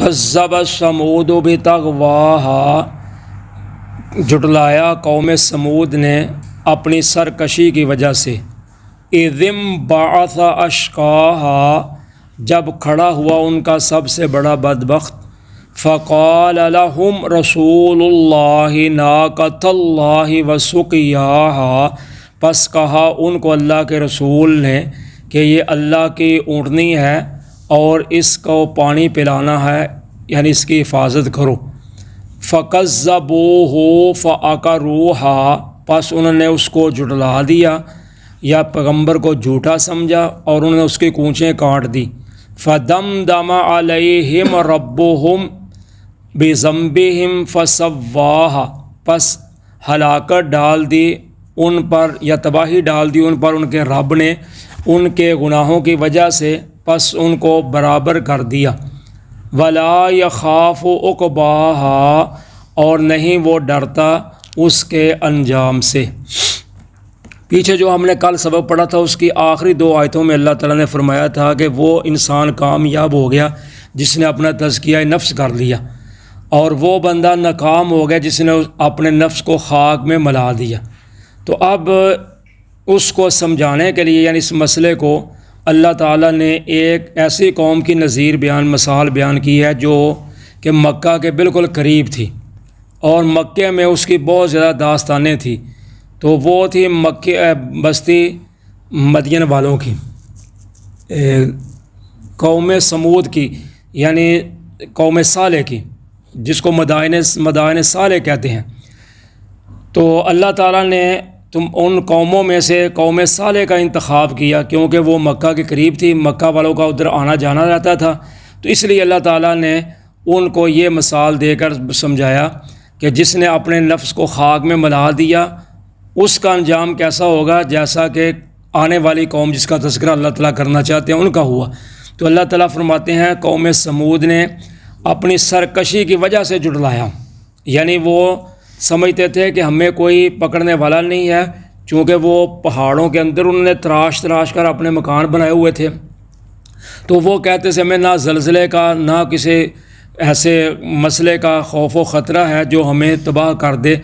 کذب ثمود بطغواہا، جھٹلایا قوم سمود نے اپنی سرکشی کی وجہ سے۔ اذ انبعث اشقاہا، جب کھڑا ہوا ان کا سب سے بڑا بدبخت۔ فقال لهم رسول اللہ ناقۃ اللہ وسقیاہا، پس کہا ان کو اللہ کے رسول نے کہ یہ اللہ کی اونٹنی ہے اور اس کو پانی پلانا ہے، یعنی اس کی حفاظت کرو۔ فَكَذَّبُوهُ فَعَقَرُوهَا، پس انہوں نے اس کو جھٹلا دیا یا پیغمبر کو جھوٹا سمجھا اور انہوں نے اس کی کونچیں کاٹ دی۔ فَدَمْدَمَ عَلَيْهِمْ رَبُّهُمْ بِذَنبِهِمْ فَسَوَّاهَا، پس ہلاکت ڈال دی ان پر یا تباہی ڈال دی ان پر ان کے رب نے ان کے گناہوں کی وجہ سے، پس ان کو برابر کر دیا۔ وَلَا يَخَافُ عُقْبَاهَا، اور نہیں وہ ڈرتا اس کے انجام سے۔ پیچھے جو ہم نے کل سبق پڑھا تھا اس کی آخری دو آیتوں میں اللہ تعالیٰ نے فرمایا تھا کہ وہ انسان کامیاب ہو گیا جس نے اپنا تزکیہ نفس کر لیا، اور وہ بندہ ناکام ہو گیا جس نے اپنے نفس کو خاک میں ملا دیا۔ تو اب اس کو سمجھانے کے لیے، یعنی اس مسئلے کو، اللہ تعالیٰ نے ایک ایسی قوم کی نظیر مثال بیان کی ہے جو کہ مکہ کے بالکل قریب تھی، اور مکے میں اس کی بہت زیادہ داستانیں تھیں۔ تو وہ تھی مکہ بستی مدین والوں کی، قوم سمود کی، یعنی قوم صالح کی، جس کو مدائن صالح کہتے ہیں۔ تو اللہ تعالیٰ نے ان قوموں میں سے قوم صالح کا انتخاب کیا، کیونکہ وہ مکہ کے قریب تھی، مکہ والوں کا ادھر آنا جانا رہتا تھا، تو اس لیے اللہ تعالیٰ نے ان کو یہ مثال دے کر سمجھایا کہ جس نے اپنے نفس کو خاک میں ملا دیا اس کا انجام کیسا ہوگا، جیسا کہ آنے والی قوم جس کا تذکرہ اللہ تعالیٰ کرنا چاہتے ہیں ان کا ہوا۔ تو اللہ تعالیٰ فرماتے ہیں قوم سمود نے اپنی سرکشی کی وجہ سے جھٹلایا، یعنی وہ سمجھتے تھے کہ ہمیں کوئی پکڑنے والا نہیں ہے، چونکہ وہ پہاڑوں کے اندر انہوں نے تراش کر اپنے مکان بنائے ہوئے تھے، تو وہ کہتے تھے ہمیں نہ زلزلے کا نہ کسی ایسے مسئلے کا خوف و خطرہ ہے جو ہمیں تباہ کر دے،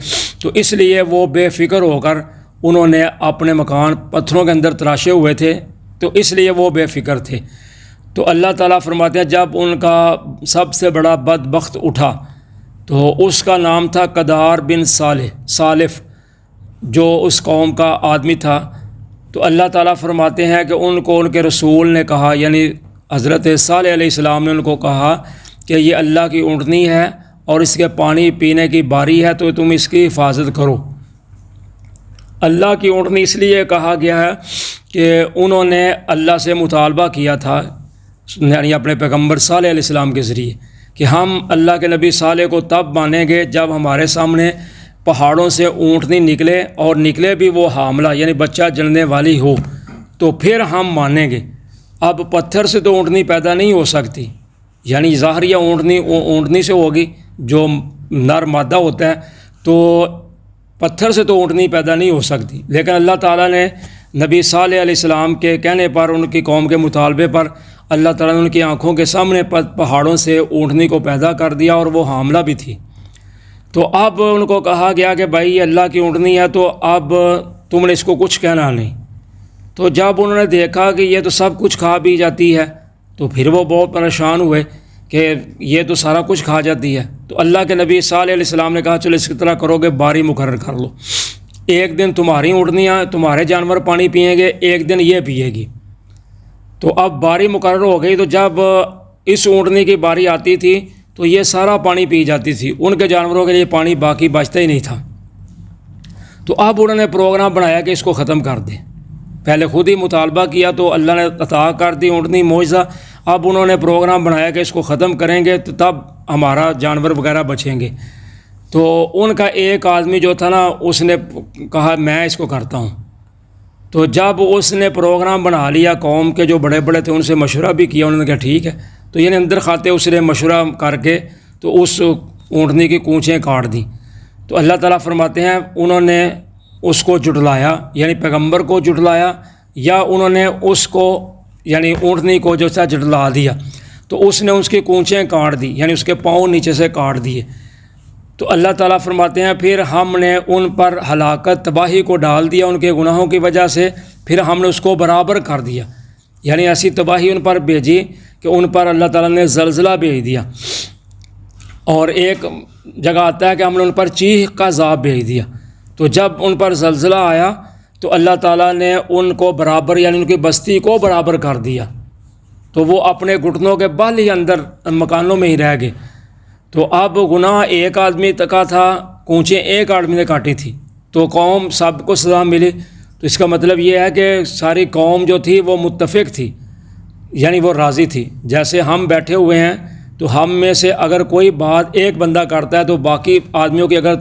تو اس لیے وہ بے فکر ہو کر انہوں نے اپنے مکان پتھروں کے اندر تراشے ہوئے تھے، تو اس لیے وہ بے فکر تھے۔ تو اللہ تعالیٰ فرماتے ہیں جب ان کا سب سے بڑا بدبخت اٹھا تو اس کا نام تھا قدار بن سالف، جو اس قوم کا آدمی تھا۔ تو اللہ تعالیٰ فرماتے ہیں کہ ان کو ان کے رسول نے کہا، یعنی حضرت صالح علیہ السلام نے ان کو کہا کہ یہ اللہ کی اونٹنی ہے اور اس کے پانی پینے کی باری ہے، تو تم اس کی حفاظت کرو۔ اللہ کی اونٹنی اس لیے کہا گیا ہے کہ انہوں نے اللہ سے مطالبہ کیا تھا، یعنی اپنے پیغمبر صالح علیہ السلام کے ذریعے، کہ ہم اللہ کے نبی صالح کو تب مانیں گے جب ہمارے سامنے پہاڑوں سے اونٹنی نکلے، اور نکلے بھی وہ حاملہ، یعنی بچہ جننے والی ہو، تو پھر ہم مانیں گے۔ اب پتھر سے تو اونٹنی پیدا نہیں ہو سکتی، یعنی ظاہریہ اونٹنی سے ہوگی جو نر مادہ ہوتا ہے، تو پتھر سے تو اونٹنی پیدا نہیں ہو سکتی، لیکن اللہ تعالیٰ نے نبی صالح علیہ السلام کے کہنے پر، ان کی قوم کے مطالبے پر، اللہ تعالیٰ نے ان کی آنکھوں کے سامنے پہاڑوں سے اونٹنی کو پیدا کر دیا، اور وہ حاملہ بھی تھی۔ تو اب ان کو کہا گیا کہ بھائی یہ اللہ کی اونٹنی ہے، تو اب تم نے اس کو کچھ کہنا نہیں۔ تو جب انہوں نے دیکھا کہ یہ تو سب کچھ کھا بھی جاتی ہے، تو پھر وہ بہت پریشان ہوئے کہ یہ تو سارا کچھ کھا جاتی ہے۔ تو اللہ کے نبی صالح علیہ السلام نے کہا چلو اس کی طرح کرو گے، باری مقرر کر لو، ایک دن تمہاری اونٹنیاں تمہارے جانور پانی پئیں گے، ایک دن یہ پیے گی۔ تو اب باری مقرر ہو گئی، تو جب اس اونٹنی کی باری آتی تھی تو یہ سارا پانی پی جاتی تھی، ان کے جانوروں کے لیے پانی باقی بچتا ہی نہیں تھا۔ تو اب انہوں نے پروگرام بنایا کہ اس کو ختم کر دیں، پہلے خود ہی مطالبہ کیا تو اللہ نے عطا کر دی اونٹنی معجزہ، اب انہوں نے پروگرام بنایا کہ اس کو ختم کریں گے تو تب ہمارا جانور وغیرہ بچیں گے۔ تو ان کا ایک آدمی جو تھا نا، اس نے کہا میں اس کو کرتا ہوں۔ تو جب اس نے پروگرام بنا لیا، قوم کے جو بڑے بڑے تھے ان سے مشورہ بھی کیا، انہوں نے کہا ٹھیک ہے، تو یعنی اندر کھاتے اس نے مشورہ کر کے تو اس اونٹنی کی کونچیں کاٹ دیں۔ تو اللہ تعالیٰ فرماتے ہیں انہوں نے اس کو جھٹلایا، یعنی پیغمبر کو جھٹلایا، یا انہوں نے اس کو یعنی اونٹنی کو جو تھا جھٹلا دیا۔ تو اس نے اس کی کونچیں کاٹ دی، یعنی اس کے پاؤں نیچے سے کاٹ دیے۔ تو اللہ تعالیٰ فرماتے ہیں پھر ہم نے ان پر ہلاکت تباہی کو ڈال دیا ان کے گناہوں کی وجہ سے، پھر ہم نے اس کو برابر کر دیا، یعنی ایسی تباہی ان پر بھیجی کہ ان پر اللہ تعالیٰ نے زلزلہ بھیج دیا۔ اور ایک جگہ آتا ہے کہ ہم نے ان پر چیخ کا عذاب بھیج دیا۔ تو جب ان پر زلزلہ آیا تو اللہ تعالیٰ نے ان کو برابر، یعنی ان کی بستی کو برابر کر دیا، تو وہ اپنے گھٹنوں کے بل ہی اندر مکانوں میں ہی رہ گئے۔ تو اب گناہ ایک آدمی کا تھا، کونچیں ایک آدمی نے کاٹی تھی، تو قوم سب کو سزا ملی۔ تو اس کا مطلب یہ ہے کہ ساری قوم جو تھی وہ متفق تھی، یعنی وہ راضی تھی۔ جیسے ہم بیٹھے ہوئے ہیں تو ہم میں سے اگر کوئی بات ایک بندہ کرتا ہے تو باقی آدمیوں کی اگر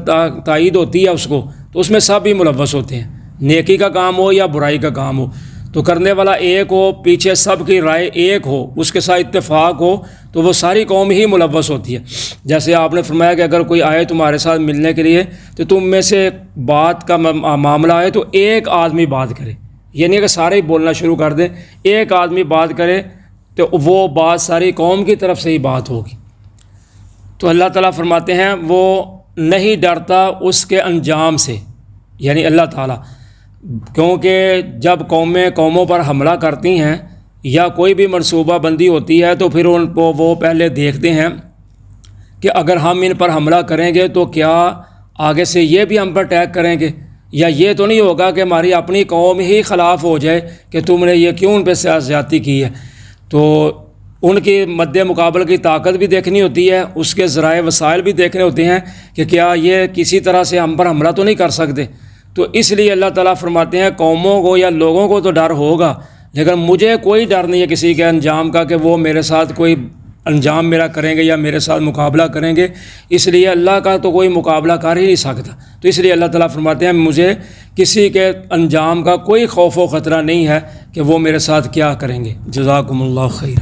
تائید ہوتی ہے اس کو، تو اس میں سب ہی ملوث ہوتے ہیں، نیکی کا کام ہو یا برائی کا کام ہو۔ تو کرنے والا ایک ہو، پیچھے سب کی رائے ایک ہو، اس کے ساتھ اتفاق ہو، تو وہ ساری قوم ہی ملوث ہوتی ہے۔ جیسے آپ نے فرمایا کہ اگر کوئی آئے تمہارے ساتھ ملنے کے لیے تو تم میں سے بات کا معاملہ آئے تو ایک آدمی بات کرے، یہ نہیں کہ سارے ہی بولنا شروع کر دیں، ایک آدمی بات کرے تو وہ بات ساری قوم کی طرف سے ہی بات ہوگی۔ تو اللہ تعالیٰ فرماتے ہیں وہ نہیں ڈرتا اس کے انجام سے، یعنی اللہ تعالیٰ، کیونکہ جب قومیں قوموں پر حملہ کرتی ہیں یا کوئی بھی منصوبہ بندی ہوتی ہے تو پھر ان کو وہ پہلے دیکھتے ہیں کہ اگر ہم ان پر حملہ کریں گے تو کیا آگے سے یہ بھی ہم پر اٹیک کریں گے، یا یہ تو نہیں ہوگا کہ ہماری اپنی قوم ہی خلاف ہو جائے کہ تم نے یہ کیوں ان پہ زیادتی کی ہے۔ تو ان کی مد مقابل کی طاقت بھی دیکھنی ہوتی ہے، اس کے ذرائع وسائل بھی دیکھنے ہوتے ہیں کہ کیا یہ کسی طرح سے ہم پر حملہ تو نہیں کر سکتے۔ تو اس لیے اللہ تعالیٰ فرماتے ہیں قوموں کو یا لوگوں کو تو ڈر ہوگا، لیکن مجھے کوئی ڈر نہیں ہے کسی کے انجام کا کہ وہ میرے ساتھ کوئی انجام میرا کریں گے یا میرے ساتھ مقابلہ کریں گے، اس لیے اللہ کا تو کوئی مقابلہ کر ہی نہیں سکتا۔ تو اس لیے اللہ تعالیٰ فرماتے ہیں مجھے کسی کے انجام کا کوئی خوف و خطرہ نہیں ہے کہ وہ میرے ساتھ کیا کریں گے۔ جزاکم اللہ خیر۔